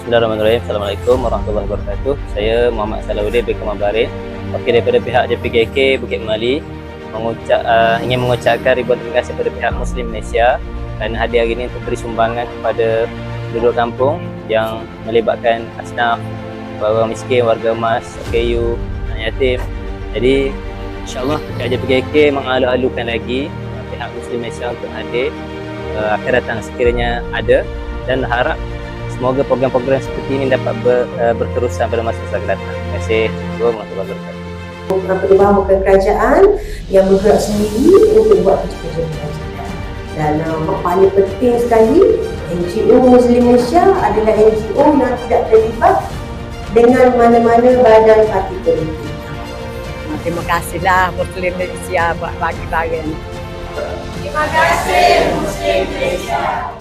Bismillahirrahmanirrahim. Assalamualaikum warahmatullahi wabarakatuh. Saya Muhammad Salahuddin bin Kamal Barin, wakil daripada pihak JPKK Bukit Mali, ingin mengucapkan ribuan terima kasih kepada pihak Muslim Malaysia kerana hadir hari ini untuk beri sumbangan kepada penduduk kampung yang melibatkan asnaf, orang miskin, warga emas, OKU, anak yatim. Jadi insyaAllah pihak JPKK mengalu-alukan lagi pihak Muslim Malaysia untuk hadir akan datang sekiranya ada, dan harap semoga program-program seperti ini dapat berterusan pada masa-masa akan datang. Terima kasih. Assalamualaikum warahmatullahi wabarakatuh. Program perubahan bukan kerajaan yang bergerak sendiri untuk buat kerja-kerja kerajaan. Dan paling penting sekali, NGO Muslim Malaysia adalah NGO yang tidak terlibat dengan mana-mana badan parti politik. Terima kasihlah Muslim Malaysia buat bagi-bagi. Terima kasih Muslim Malaysia.